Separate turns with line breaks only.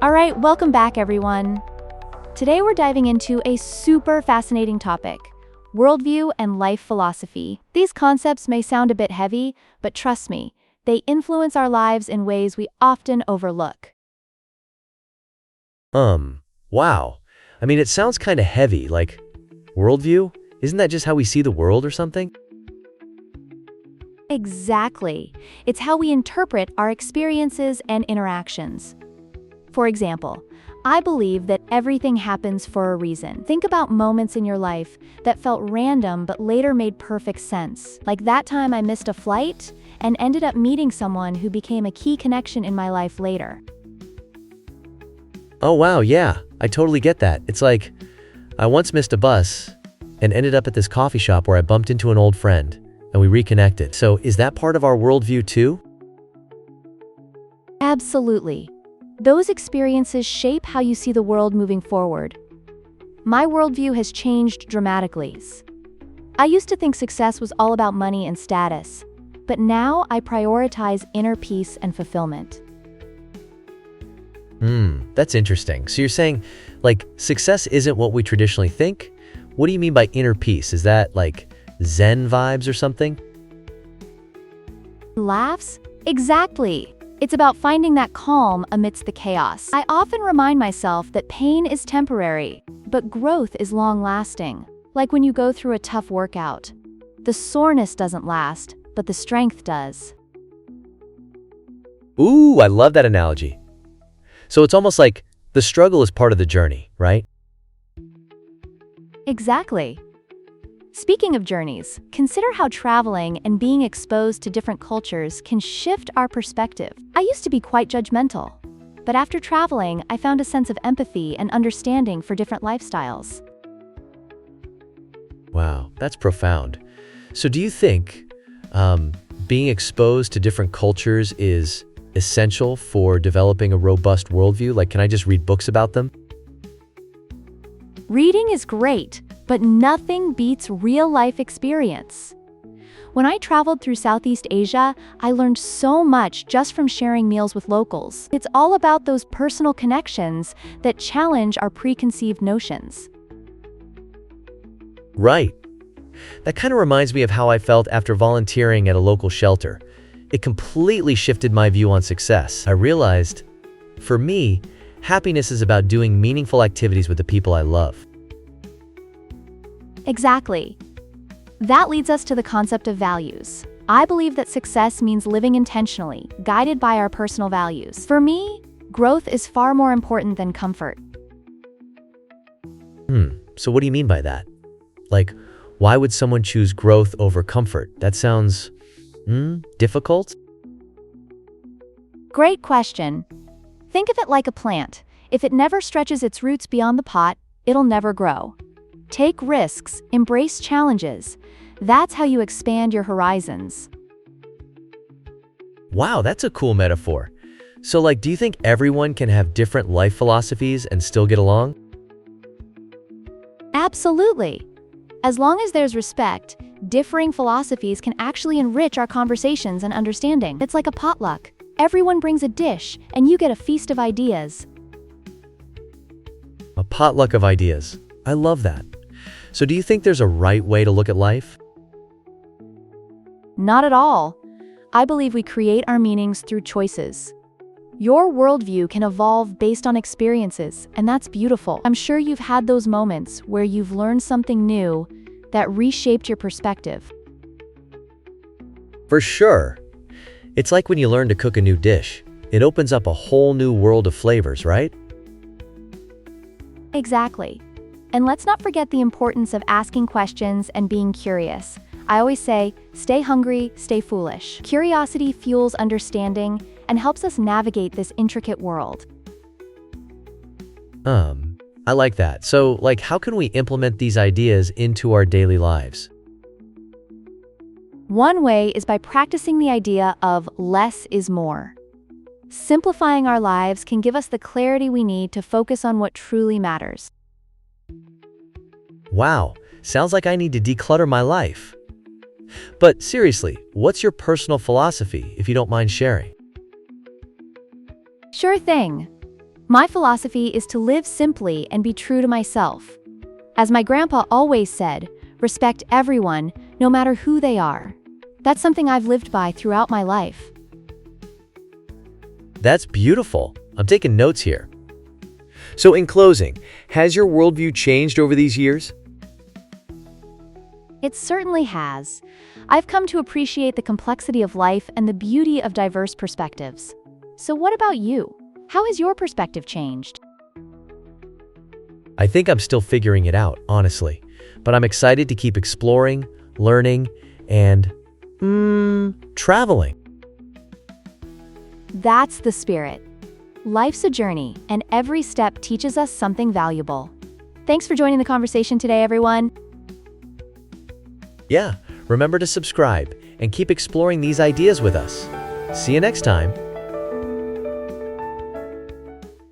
Alright, welcome back everyone. Today we're diving into a super fascinating topic, worldview and life philosophy. These concepts may sound a bit heavy, but trust me, they influence our lives in ways we often overlook.
Wow. I mean, it sounds kind of heavy, like, worldview? Isn't that just how we see the world or something?
Exactly. It's how we interpret our experiences and interactions. For example, I believe that everything happens for a reason. Think about moments in your life that felt random but later made perfect sense. Like that time I missed a flight and ended up meeting someone who became a key connection in my life later.
Oh wow, yeah, I totally get that. It's like, I once missed a bus and ended up at this coffee shop where I bumped into an old friend and we reconnected. So is that part of our worldview too?
Absolutely. Those experiences shape how you see the world moving forward. My worldview has changed dramatically. I used to think success was all about money and status, but now I prioritize inner peace and fulfillment.
That's interesting. So you're saying, like, success isn't what we traditionally think? What do you mean by inner peace? Is that, like, Zen vibes or something?
Laughs? Exactly. It's about finding that calm amidst the chaos. I often remind myself that pain is temporary, but growth is long-lasting. Like when you go through a tough workout. The soreness doesn't last, but the strength does.
Ooh, I love that analogy. So it's almost like the struggle is part of the journey, right?
Exactly. Speaking of journeys, consider how traveling and being exposed to different cultures can shift our perspective. I used to be quite judgmental, but after traveling, I found a sense of empathy and understanding for different lifestyles.
Wow, that's profound. So do you think being exposed to different cultures is essential for developing a robust worldview? Like, can I just read books about them?
Reading is great, but nothing beats real-life experience. When I traveled through Southeast Asia, I learned so much just from sharing meals with locals. It's all about those personal connections that challenge our preconceived notions.
Right. That kind of reminds me of how I felt after volunteering at a local shelter. It completely shifted my view on success. I realized, for me, happiness is about doing meaningful activities with the people I love.
Exactly. That leads us to the concept of values. I believe that success means living intentionally, guided by our personal values. For me, growth is far more important than comfort.
So what do you mean by that? Like, why would someone choose growth over comfort? That sounds, difficult?
Great question. Think of it like a plant. If it never stretches its roots beyond the pot, it'll never grow. Take risks, embrace challenges. That's how you expand your horizons.
Wow, that's a cool metaphor. So, like, do you think everyone can have different life philosophies and still get along?
Absolutely. As long as there's respect, differing philosophies can actually enrich our conversations and understanding. It's like a potluck. Everyone brings a dish, and you get a feast of ideas.
A potluck of ideas. I love that. So do you think there's a right way to look at life?
Not at all. I believe we create our meanings through choices. Your worldview can evolve based on experiences, and that's beautiful. I'm sure you've had those moments where you've learned something new that reshaped your perspective.
For sure. It's like when you learn to cook a new dish. It opens up a whole new world of flavors, right?
Exactly. And let's not forget the importance of asking questions and being curious. I always say, stay hungry, stay foolish. Curiosity fuels understanding and helps us navigate this intricate world.
I like that. So, like, how can we implement these ideas into our daily lives?
One way is by practicing the idea of less is more. Simplifying our lives can give us the clarity we need to focus on what truly matters.
Wow, sounds like I need to declutter my life. But seriously, what's your personal philosophy, if you don't mind sharing?
Sure thing. My philosophy is to live simply and be true to myself. As my grandpa always said, respect everyone, no matter who they are. That's something I've lived by throughout my life.
That's beautiful. I'm taking notes here. So in closing, has your worldview changed over these years?
It certainly has. I've come to appreciate the complexity of life and the beauty of diverse perspectives. So what about you? How has your perspective changed?
I think I'm still figuring it out, honestly. But I'm excited to keep exploring, learning, and traveling.
That's the spirit. Life's a journey, and every step teaches us something valuable. Thanks for joining the conversation today, everyone.
Yeah, remember to subscribe and keep exploring these ideas with us. See you next time.